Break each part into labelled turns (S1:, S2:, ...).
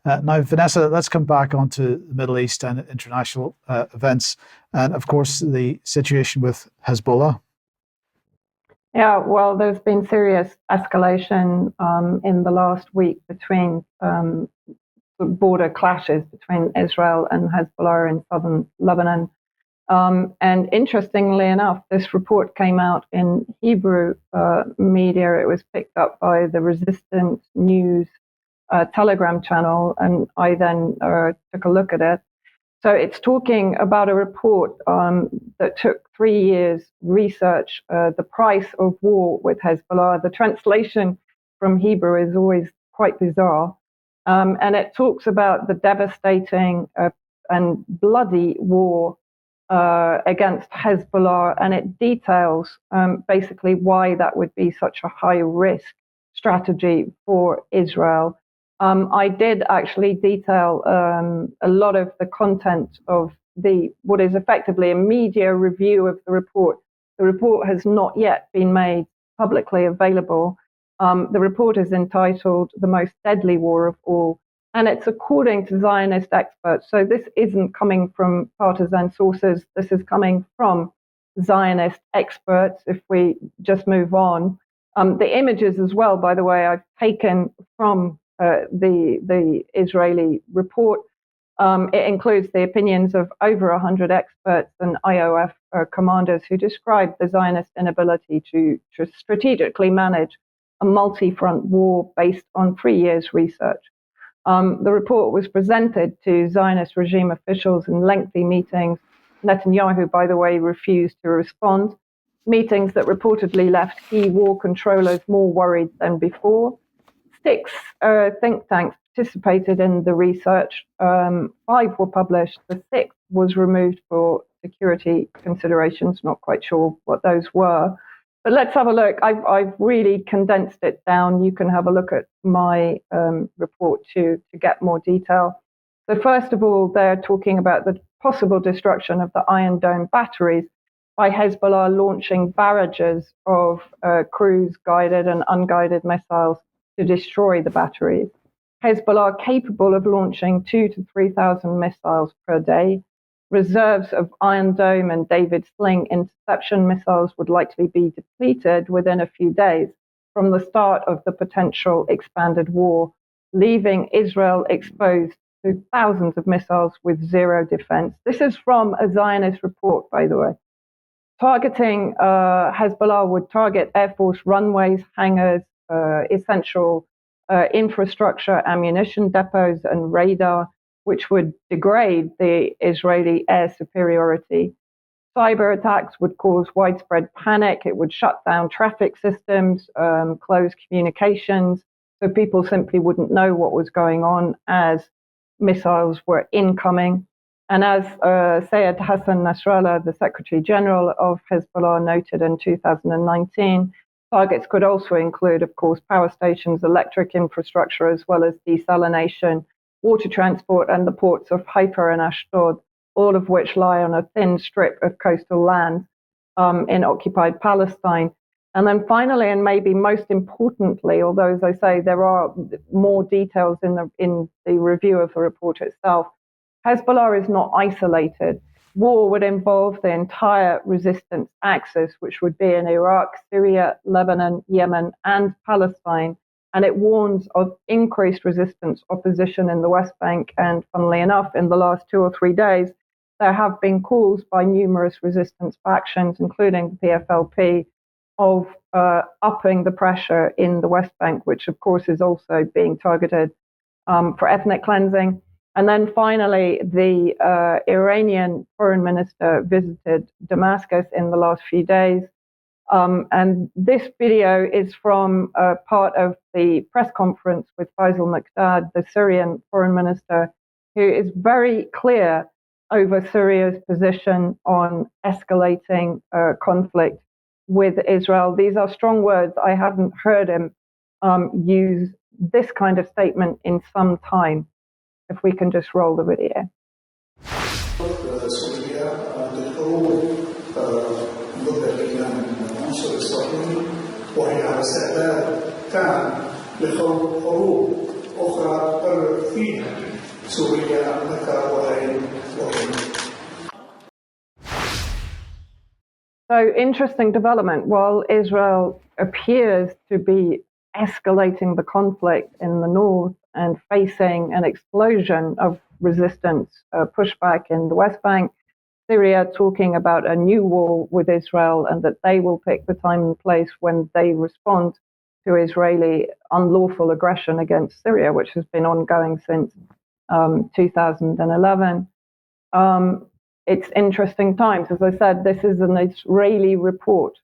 S1: Now, Vanessa, let's come back onto the Middle East and international events, and of course the situation with Hezbollah.
S2: Yeah, well, there's been serious escalation in the last week between border clashes between Israel and Hezbollah in southern Lebanon. And interestingly enough, this report came out in Hebrew media. It was picked up by the Resistance News Telegram channel, and I then took a look at it. So it's talking about a report that took 3 years research, the price of war with Hezbollah. The translation from Hebrew is always quite bizarre. And it talks about the devastating and bloody war against Hezbollah, and it details basically why that would be such a high risk strategy for Israel. I did actually detail a lot of the content of what is effectively a media review of the report. The report has not yet been made publicly available. The report is entitled "The Most Deadly War of All," and it's according to Zionist experts. So this isn't coming from partisan sources. This is coming from Zionist experts. If we just move on, the images as well, by the way, I've taken from the Israeli report. It includes the opinions of over 100 experts and IOF commanders who describe the Zionist inability to strategically manage a multi-front war based on 3 years research. The report was presented to Zionist regime officials in lengthy meetings. Netanyahu, by the way, refused to respond. Meetings that reportedly left key war controllers more worried than before. 6 think tanks participated in the research. 5 were published. The 6th was removed for security considerations. Not quite sure what those were. But let's have a look. I've really condensed it down. You can have a look at my report to get more detail. So first of all, they're talking about the possible destruction of the Iron Dome batteries by Hezbollah launching barrages of cruise-guided and unguided missiles to destroy the batteries. Hezbollah capable of launching 2,000 to 3,000 missiles per day. Reserves of Iron Dome and David Sling interception missiles would likely be depleted within a few days from the start of the potential expanded war, leaving Israel exposed to thousands of missiles with zero defense. This is from a Zionist report, by the way. Targeting Hezbollah would target Air Force runways, hangars, essential infrastructure, ammunition depots, and radar, which would degrade the Israeli air superiority. Cyber attacks would cause widespread panic. It would shut down traffic systems, close communications, so people simply wouldn't know what was going on as missiles were incoming. And as Sayed Hassan Nasrallah, the Secretary General of Hezbollah, noted in 2019, targets could also include, of course, power stations, electric infrastructure, as well as desalination, water transport, and the ports of Haifa and Ashdod, all of which lie on a thin strip of coastal land in occupied Palestine. And then finally, and maybe most importantly, although, as I say, there are more details in the review of the report itself, Hezbollah is not isolated. War would involve the entire resistance axis, which would be in Iraq, Syria, Lebanon, Yemen, and Palestine. And it warns of increased resistance opposition in the West Bank. And funnily enough, in the last 2 or 3 days, there have been calls by numerous resistance factions, including the PFLP, of upping the pressure in the West Bank, which of course is also being targeted for ethnic cleansing. And then finally, the Iranian foreign minister visited Damascus in the last few days. And this video is from part of the press conference with Faisal Mikdad, the Syrian foreign minister, who is very clear over Syria's position on escalating conflict with Israel. These are strong words. I haven't heard him use this kind of statement in some time. If we can just roll the video.
S3: المخابرات قرر فيها سوريا أنك وهي.
S2: So, interesting development. While Israel appears to be escalating the conflict in the north and facing an explosion of resistance, pushback in the West Bank, Syria talking about a new war with Israel and that they will pick the time and place when they respond to Israeli unlawful aggression against Syria, which has been ongoing since 2011. It's interesting times. As I said, this is an Israeli report,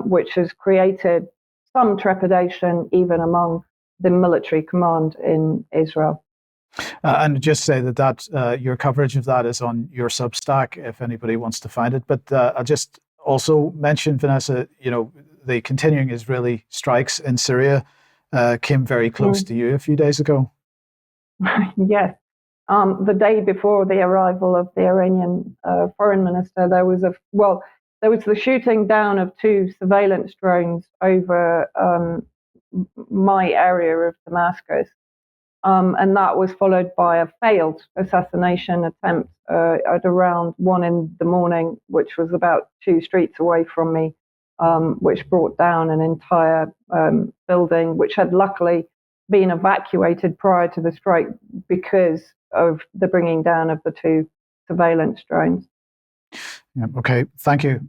S2: which has created some trepidation even among the military command in Israel.
S1: And just say that your coverage of that is on your Substack if anybody wants to find it. But I'll just also mention, Vanessa, the continuing Israeli strikes in Syria came very close to you a few days ago.
S2: Yes. The day before the arrival of the Iranian foreign minister, there was the shooting down of 2 surveillance drones over my area of Damascus. And that was followed by a failed assassination attempt at around 1 a.m, which was about 2 streets away from me, which brought down an entire building, which had luckily been evacuated prior to the strike because of the bringing down of the 2 surveillance drones.
S1: Yeah, okay, thank you.